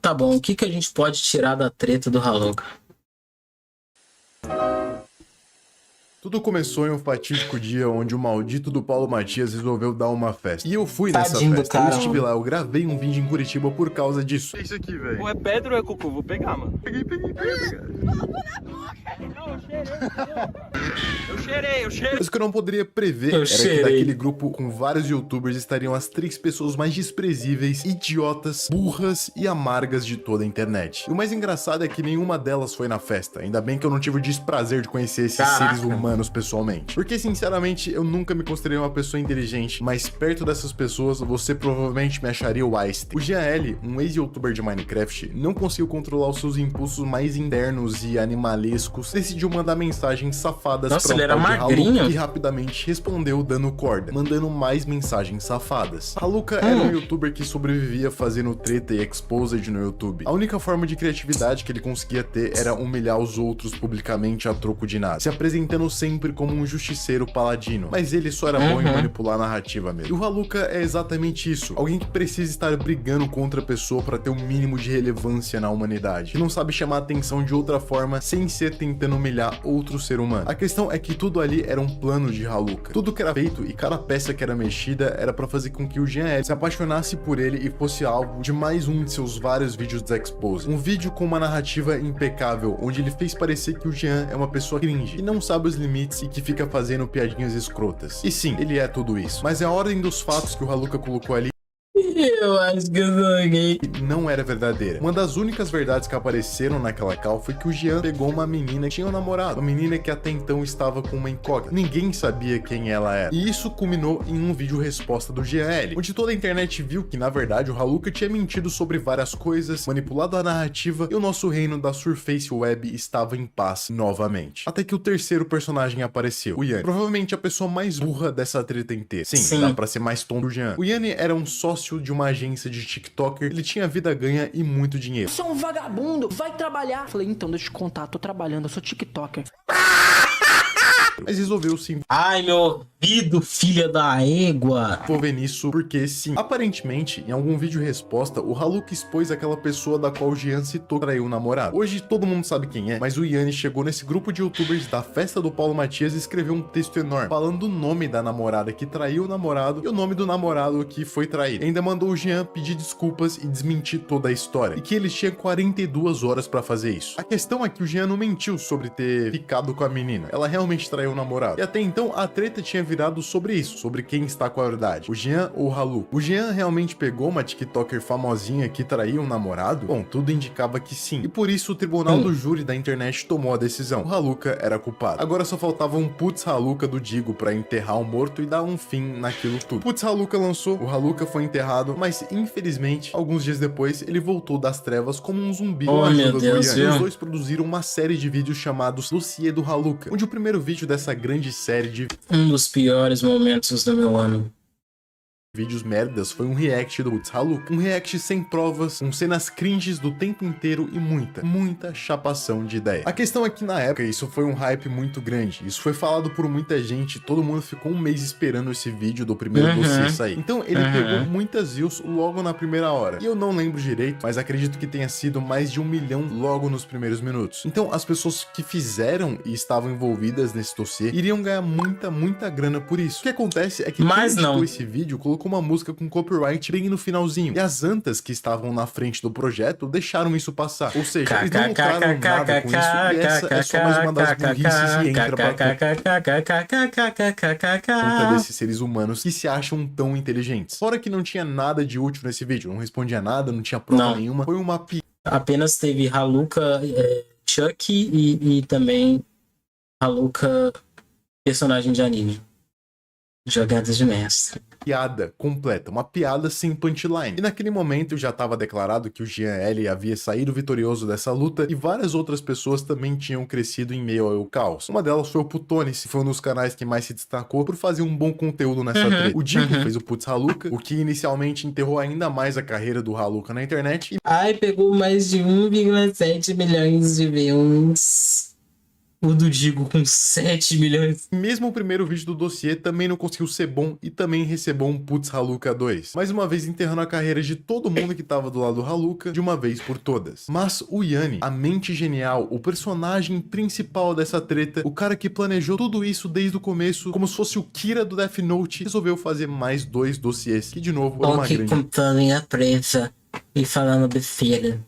tá bom, o que que a gente pode tirar da treta do Haluka? Tudo começou em um fatídico dia onde o maldito do Paulo Matias resolveu dar uma festa. E eu fui nessa Tadinho do festa. cara, Eu estive mano. lá, eu gravei um vídeo em Curitiba por causa disso. É isso aqui, velho. Ou é pedra ou é cocô? Vou pegar, mano. Peguei. Eu cheirei. Mas o que eu não poderia prever Eu era que cheirei. daquele grupo com vários youtubers estariam as 3 pessoas mais desprezíveis, idiotas, burras e amargas de toda a internet. E o mais engraçado é que nenhuma delas foi na festa. Ainda bem que eu não tive o desprazer de conhecer esses Caraca. seres humanos pessoalmente. Porque, sinceramente, eu nunca me considerei uma pessoa inteligente, mas perto dessas pessoas, você provavelmente me acharia o Einstein. O Jean L, um ex-youtuber de Minecraft, não conseguiu controlar os seus impulsos mais internos e animalescos, decidiu mandar mensagens safadas Nossa, pra ele era tal de magrinho. Haluka, que rapidamente respondeu dando corda, mandando mais mensagens safadas. Haluka era um youtuber que sobrevivia fazendo treta e exposed no YouTube. A única forma de criatividade que ele conseguia ter era humilhar os outros publicamente a troco de nada, se apresentando sempre como um justiceiro paladino, mas ele só era bom em manipular a narrativa mesmo. E o Haluka é exatamente isso, alguém que precisa estar brigando contra a pessoa para ter um mínimo de relevância na humanidade, que não sabe chamar a atenção de outra forma sem ser tentando humilhar outro ser humano. A questão é que tudo ali era um plano de Haluka. Tudo que era feito e cada peça que era mexida era para fazer com que o Jean L se apaixonasse por ele e fosse alvo de mais um de seus vários vídeos de expose. Um vídeo com uma narrativa impecável, onde ele fez parecer que o Jean é uma pessoa cringe, que não sabe os limites e que fica fazendo piadinhas escrotas. E sim, ele é tudo isso. Mas a ordem dos fatos que o Haluka colocou ali Eu acho que eu sou gay. não era verdadeira. Uma das únicas verdades que apareceram naquela call foi que o Jean pegou uma menina que tinha um namorado, uma menina que até então estava com uma incógnita. Ninguém sabia quem ela era. E isso culminou em um vídeo resposta do Jean L, onde toda a internet viu que, na verdade, o Haluka tinha mentido sobre várias coisas, manipulado a narrativa e o nosso reino da Surface Web estava em paz novamente. Até que o terceiro personagem apareceu, o Yanni. Provavelmente a pessoa mais burra dessa treta inteira. Sim, dá pra ser mais tonto do Jean. O Yanni era um sócio de uma agência de TikToker, ele tinha vida ganha e muito dinheiro. Você é um vagabundo, vai trabalhar. Falei, então, deixa eu te contar, tô trabalhando, eu sou TikToker. Mas resolveu se Ai, meu ouvido, filha da égua. envolver nisso porque sim. Aparentemente, em algum vídeo resposta, o Haluka expôs aquela pessoa da qual o Jean citou que traiu o namorado. Hoje todo mundo sabe quem é, mas o Yanni chegou nesse grupo de youtubers da festa do Paulo Matias e escreveu um texto enorme, falando o nome da namorada que traiu o namorado e o nome do namorado que foi traído. Ainda mandou o Jean pedir desculpas e desmentir toda a história, e que ele tinha 42 horas pra fazer isso. A questão é que o Jean não mentiu sobre ter ficado com a menina, ela realmente traiu o namorado. E até então a treta tinha virado sobre isso, sobre quem está com a verdade, o Jean ou o Haluka. O Jean realmente pegou uma TikToker famosinha que traiu um namorado? Bom, tudo indicava que sim. E por isso o tribunal do júri da internet tomou a decisão. O Haluka era culpado. Agora só faltava um putz Haluka do Digo pra enterrar o morto e dar um fim naquilo tudo. Putz Haluka lançou, o Haluka foi enterrado, mas infelizmente, alguns dias depois, ele voltou das trevas como um zumbi com a Oh, meu ajuda do Deus, Yanni. viu? Os dois produziram uma série de vídeos chamados Dossiê do Haluka, onde o primeiro vídeo dessa grande série de Um dos piores momentos do meu ano. vídeos merdas foi um react do Putz Haluka. Um react sem provas, com cenas cringes do tempo inteiro e muita chapação de ideia. A questão é que na época isso foi um hype muito grande. Isso foi falado por muita gente, todo mundo ficou um mês esperando esse vídeo do primeiro dossiê sair. Então ele pegou muitas views logo na primeira hora. E eu não lembro direito, mas acredito que tenha sido mais de 1 milhão logo nos primeiros minutos. Então as pessoas que fizeram e estavam envolvidas nesse dossiê iriam ganhar muita grana por isso. O que acontece é que Mas quem editou não. esse vídeo colocou uma música com copyright bem no finalzinho. E as antas que estavam na frente do projeto deixaram isso passar. Ou seja, eles não lucraram nada com isso. E essa é só mais uma das burrices e entra pra conta desses seres humanos que se acham tão inteligentes. Fora que não tinha nada de útil nesse vídeo. Não respondia nada, não tinha prova Não. nenhuma. Foi uma Apenas teve Haluka, Chuck e também Haluka, personagem de anime. Jogadas de mestre. piada completa, uma piada sem punchline. E naquele momento já estava declarado que o Jean L havia saído vitorioso dessa luta e várias outras pessoas também tinham crescido em meio ao caos. Uma delas foi o Putonice, que foi um dos canais que mais se destacou por fazer um bom conteúdo nessa treta. O Digo fez o Putz Haluka, o que inicialmente enterrou ainda mais a carreira do Haluka na internet. Ai, pegou mais de 1,7 milhões de views. O do Digo com 7 milhões. Mesmo o primeiro vídeo do dossiê também não conseguiu ser bom e também recebeu um Putz Haluka 2. Mais uma vez enterrando a carreira de todo mundo que tava do lado do Haluka de uma vez por todas. Mas o Yanni, a mente genial, o personagem principal dessa treta, o cara que planejou tudo isso desde o começo, como se fosse o Kira do Death Note, resolveu fazer mais 2 dossiês, que de novo foram uma Aqui grande... contando em a presa e falando besteira.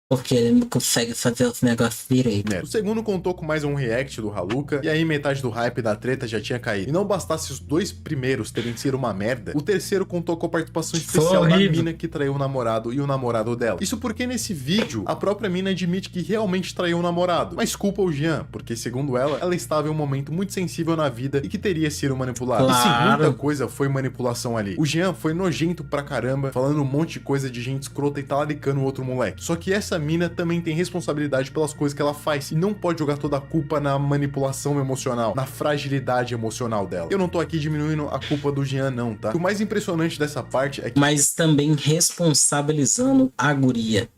Porque ele não consegue fazer os negócios direito. O segundo contou com mais um react do Haluka, e aí metade do hype da treta já tinha caído. E não bastasse os 2 primeiros terem sido uma merda, o terceiro contou com a participação especial da mina que traiu o namorado e o namorado dela. Isso porque nesse vídeo, a própria mina admite que realmente traiu o namorado, mas culpa o Jean, porque segundo ela, ela estava em um momento muito sensível na vida e que teria sido manipulada. Claro. E sim, muita coisa foi manipulação ali. O Jean foi nojento pra caramba, falando um monte de coisa de gente escrota e talaricando o outro moleque. Só que essa mina também tem responsabilidade pelas coisas que ela faz e não pode jogar toda a culpa na manipulação emocional, na fragilidade emocional dela. Eu não tô aqui diminuindo a culpa do Jean não, tá? O mais impressionante dessa parte é que... Mas também responsabilizando a guria.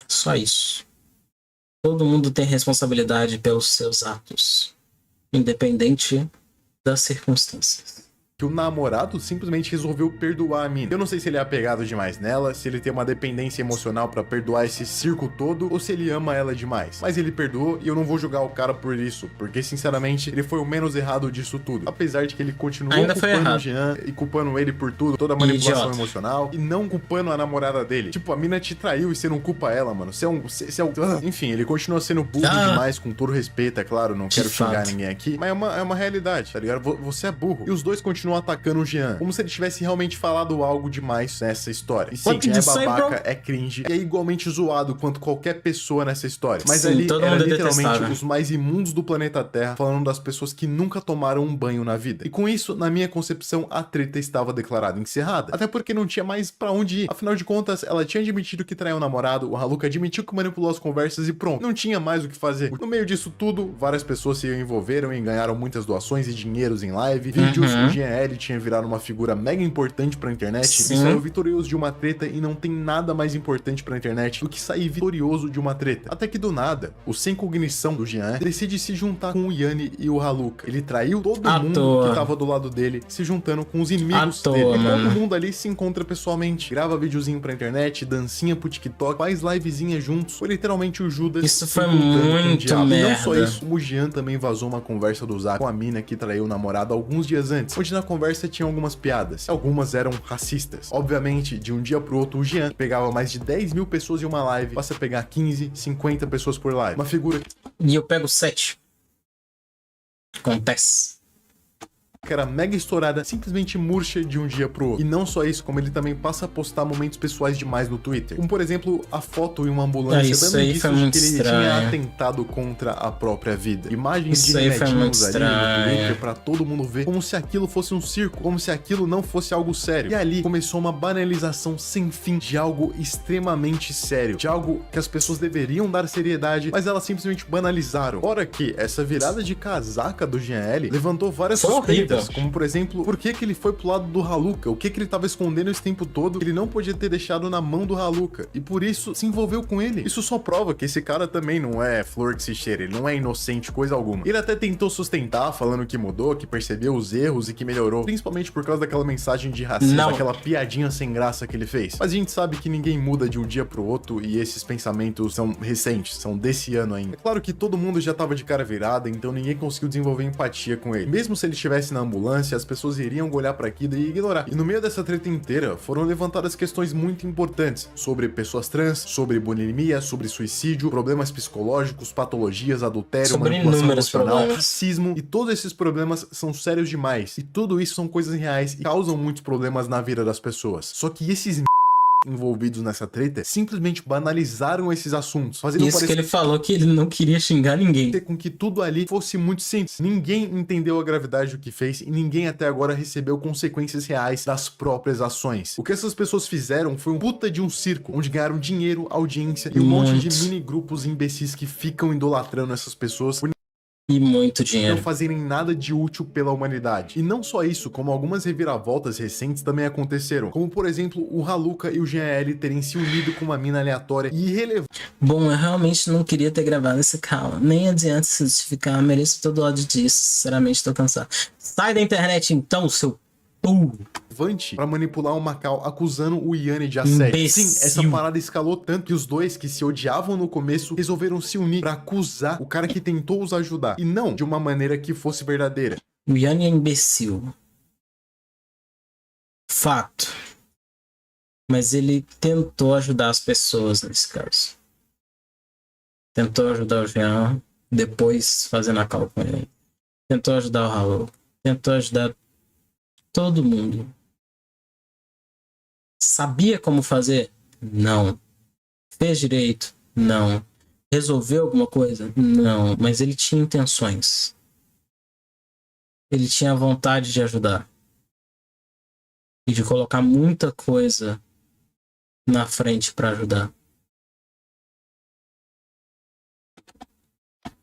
Só isso. Todo mundo tem responsabilidade pelos seus atos, independente das circunstâncias. que o namorado simplesmente resolveu perdoar a mina. Eu não sei se ele é apegado demais nela, se ele tem uma dependência emocional pra perdoar esse circo todo, ou se ele ama ela demais. Mas ele perdoou e eu não vou julgar o cara por isso, porque sinceramente ele foi o menos errado disso tudo. Apesar de que ele continuou Ainda foi culpando o errado. Jean e culpando ele por tudo, toda a manipulação Idiota. emocional, e não culpando a namorada dele. Tipo, a mina te traiu e você não culpa ela, mano. Você é um... Enfim, ele continua sendo burro demais, com todo respeito, é claro, não quero xingar fato. ninguém aqui, mas é uma realidade, tá ligado? Você é burro. E os dois continuam atacando o Jean, como se ele tivesse realmente falado algo demais nessa história. E sim, What é did you say, babaca, bro? é cringe, e é igualmente zoado quanto qualquer pessoa nessa história. Mas Sim, ali todo era mundo é literalmente detestável. os mais imundos do planeta Terra, falando das pessoas que nunca tomaram um banho na vida. E com isso, na minha concepção, a treta estava declarada encerrada. Até porque não tinha mais pra onde ir. Afinal de contas, ela tinha admitido que traiu o namorado, o Haluka admitiu que manipulou as conversas e pronto. Não tinha mais o que fazer. No meio disso tudo, várias pessoas se envolveram e ganharam muitas doações e dinheiros em live, vídeos, o GL tinha virado uma figura mega importante pra internet Sim. e saiu vitorioso de uma treta, e não tem nada mais importante pra internet do que sair vitorioso de uma treta. Até que do nada, o sem cognição do Jean decide se juntar com o Yanni e o Haluka. Ele traiu todo À mundo toa. que tava do lado dele, se juntando com os inimigos À toa, dele. E mano. todo mundo ali se encontra pessoalmente, grava videozinho pra internet, dancinha pro TikTok, faz livezinha juntos. Foi literalmente o Judas Isso se foi encontrando com o muito diabo. E não só merda. isso, o Jean também vazou uma conversa do Zap com a mina que traiu o namorado alguns dias antes, onde na conversa tinha algumas piadas. Algumas eram racistas. Obviamente, de um dia pro outro, o Jean, que pegava mais de 10 mil pessoas em uma live, passa a pegar 15, 50 pessoas por live. Uma figura E eu pego 7. Acontece. que era mega estourada, simplesmente murcha de um dia pro outro. E não só isso, como ele também passa a postar momentos pessoais demais no Twitter. Como, por exemplo, a foto em uma ambulância Isso dando aí indícios foi de muito que ele tinha estranho. atentado contra a própria vida. Imagens Isso de aí foi muito remédios ali no estranho. Twitter pra todo mundo ver, como se aquilo fosse um circo, como se aquilo não fosse algo sério. E ali começou uma banalização sem fim de algo extremamente sério, de algo que as pessoas deveriam dar seriedade, mas elas simplesmente banalizaram. Fora que essa virada de casaca do GL levantou várias Foi suspeitas, horrível. como por exemplo, por que ele foi pro lado do Haluka? O que ele tava escondendo esse tempo todo que ele não podia ter deixado na mão do Haluka? E por isso se envolveu com ele. Isso só prova que esse cara também não é flor que se cheira, ele não é inocente, coisa alguma. Ele até tentou sustentar, falando que mudou, que percebeu os erros e que melhorou, principalmente por causa daquela mensagem de racismo, Não. aquela piadinha sem graça que ele fez. Mas a gente sabe que ninguém muda de um dia pro outro e esses pensamentos são recentes, são desse ano ainda. É claro que todo mundo já tava de cara virada, então ninguém conseguiu desenvolver empatia com ele. Mesmo se ele estivesse na ambulância, as pessoas iriam olhar pra aquilo e ignorar. E no meio dessa treta inteira, foram levantadas questões muito importantes sobre pessoas trans, sobre bulimia, sobre suicídio, problemas psicológicos, patologias, adultério, Sobre manipulação inúmeros emocional, problemas. racismo, e todos esses problemas são sérios demais. E tudo isso são coisas reais e causam muitos problemas na vida das pessoas. Só que esses envolvidos nessa treta simplesmente banalizaram esses assuntos, fazendo Isso que ele falou que ele não queria xingar ninguém. com que tudo ali fosse muito simples. Ninguém entendeu a gravidade do que fez e ninguém até agora recebeu consequências reais das próprias ações. O que essas pessoas fizeram foi um puta de um circo, onde ganharam dinheiro, audiência e um monte de Muito. mini grupos imbecis que ficam idolatrando essas pessoas por E muito não dinheiro. fazerem nada de útil pela humanidade. E não só isso, como algumas reviravoltas recentes também aconteceram, como por exemplo o Haluka e o GL terem se unido com uma mina aleatória e irrelevante Bom, eu realmente não queria ter gravado esse cala. Nem adianta se justificar, mereço todo o ódio disso. Sinceramente, tô cansado. Sai da internet então, seu pra manipular o Macau, acusando o Yanni de assédio. Imbecil. Sim, essa parada escalou tanto que os dois que se odiavam no começo resolveram se unir pra acusar o cara que tentou os ajudar, e não de uma maneira que fosse verdadeira. O Yanni é imbecil. Fato. Mas ele tentou ajudar as pessoas nesse caso. Tentou ajudar o Jean, depois fazendo a call com ele. Tentou ajudar o Raul. Tentou ajudar todo mundo. Sabia como fazer? Não. Fez direito? Não. Resolveu alguma coisa? Não. Mas ele tinha intenções. Ele tinha vontade de ajudar. E de colocar muita coisa na frente para ajudar.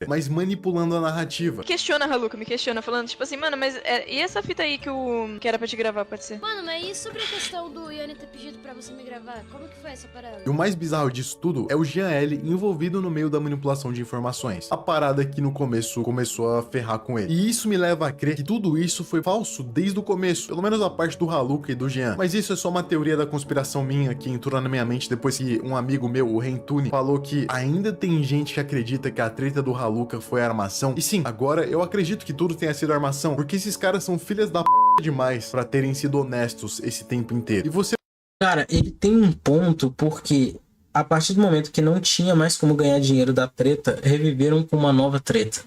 Mas manipulando a narrativa. Questiona, Haluka, me questiona, falando, tipo assim, mano, mas e essa fita aí que era pra te gravar, pode ser? Mano, mas e sobre a questão do Yanni ter pedido pra você me gravar? Como que foi essa parada? E o mais bizarro disso tudo é o Jean L envolvido no meio da manipulação de informações. A parada que no começo começou a ferrar com ele. E isso me leva a crer que tudo isso foi falso desde o começo. Pelo menos a parte do Haluka e do Jean. Mas isso é só uma teoria da conspiração minha que entrou na minha mente depois que um amigo meu, o Rentune, falou que ainda tem gente que acredita que a treta do Haluka foi armação. E sim, agora eu acredito que tudo tenha sido armação, porque esses caras são filhas da p demais pra terem sido honestos esse tempo inteiro. E você... Cara, ele tem um ponto porque a partir do momento que não tinha mais como ganhar dinheiro da treta, reviveram com uma nova treta.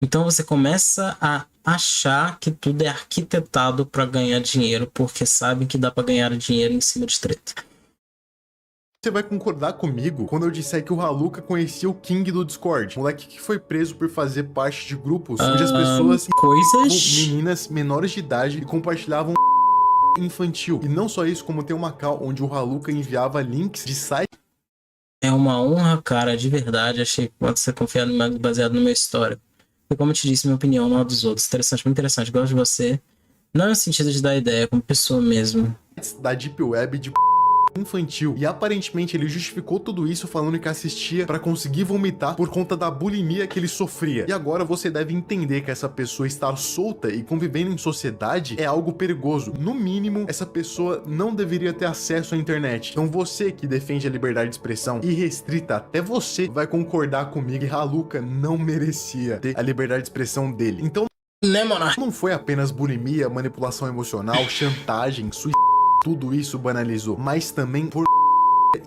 Então você começa a achar que tudo é arquitetado pra ganhar dinheiro, porque sabem que dá pra ganhar dinheiro em cima de treta. Você vai concordar comigo quando eu disser que o Haluka conhecia o King do Discord, moleque que foi preso por fazer parte de grupos onde as pessoas coisas... meninas menores de idade e compartilhavam infantil. E não só isso, como tem uma call onde o Haluka enviava links de sites. É uma honra, cara, de verdade. Achei que pode ser confiado mais baseado no meu histórico. E como eu te disse, minha opinião, não a dos outros. Interessante, muito interessante. Gosto de você. Não no sentido de dar ideia, como pessoa mesmo. Da Deep Web de infantil. E aparentemente ele justificou tudo isso falando que assistia pra conseguir vomitar por conta da bulimia que ele sofria. E agora você deve entender que essa pessoa estar solta e convivendo em sociedade é algo perigoso. No mínimo, essa pessoa não deveria ter acesso à internet. Então você que defende a liberdade de expressão irrestrita, até você vai concordar comigo que Haluka não merecia ter a liberdade de expressão dele. Então Né, mano? não foi apenas bulimia, manipulação emocional, chantagem, suicídio. Tudo isso banalizou, mas também por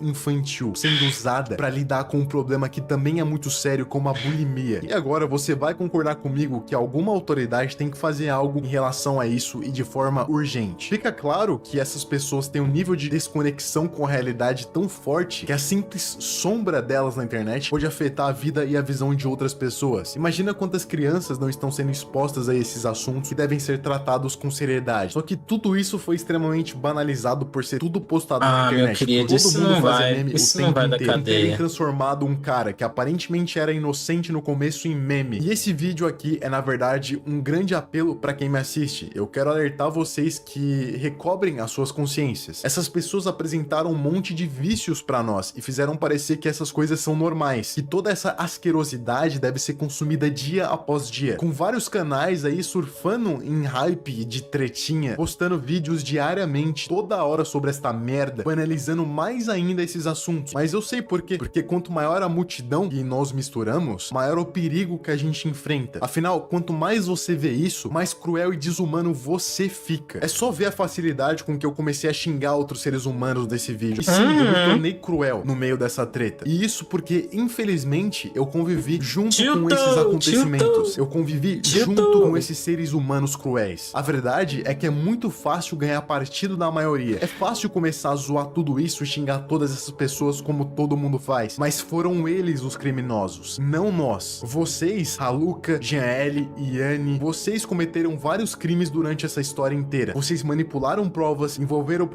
infantil, sendo usada pra lidar com um problema que também é muito sério, como a bulimia. E agora você vai concordar comigo que alguma autoridade tem que fazer algo em relação a isso e de forma urgente. Fica claro que essas pessoas têm um nível de desconexão com a realidade tão forte que a simples sombra delas na internet pode afetar a vida e a visão de outras pessoas. Imagina quantas crianças não estão sendo expostas a esses assuntos que devem ser tratados com seriedade. Só que tudo isso foi extremamente banalizado por ser tudo postado na internet. Meu querido, todo isso mundo não fazer vai, meme isso o não tempo vai da inteiro. Terem cadeia. transformado um cara que aparentemente era inocente no começo em meme. E esse vídeo aqui é na verdade um grande apelo pra quem me assiste. Eu quero alertar vocês que recobrem as suas consciências. Essas pessoas apresentaram um monte de vícios pra nós e fizeram parecer que essas coisas são normais. E toda essa asquerosidade deve ser consumida dia após dia. Com vários canais aí surfando em hype de tretinha, postando vídeos diariamente, toda hora sobre esta merda, banalizando mais ainda esses assuntos. Mas eu sei por quê. Porque quanto maior a multidão que nós misturamos, maior o perigo que a gente enfrenta. Afinal, quanto mais você vê isso, mais cruel e desumano você fica. É só ver a facilidade com que eu comecei a xingar outros seres humanos nesse vídeo. E sim, eu me tornei cruel no meio dessa treta. E isso porque, infelizmente, eu convivi junto com esses acontecimentos. Eu convivi junto com esses seres humanos cruéis. A verdade é que é muito fácil ganhar partido da maioria. É fácil começar a zoar tudo isso e xingar todas essas pessoas como todo mundo faz. Mas foram eles os criminosos, não nós. Vocês, Haluka, Jean L, Yanni, vocês cometeram vários crimes durante essa história inteira. Vocês manipularam provas, envolveram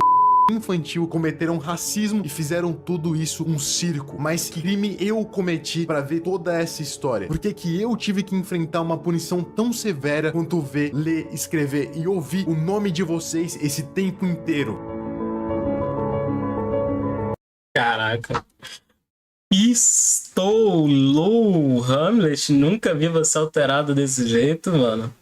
infantil, cometeram racismo e fizeram tudo isso um circo. Mas que crime eu cometi pra ver toda essa história? Por que que eu tive que enfrentar uma punição tão severa quanto ver, ler, escrever e ouvir o nome de vocês esse tempo inteiro? Caraca. Pistolou, Hamlet. Nunca vi você alterado desse jeito, mano.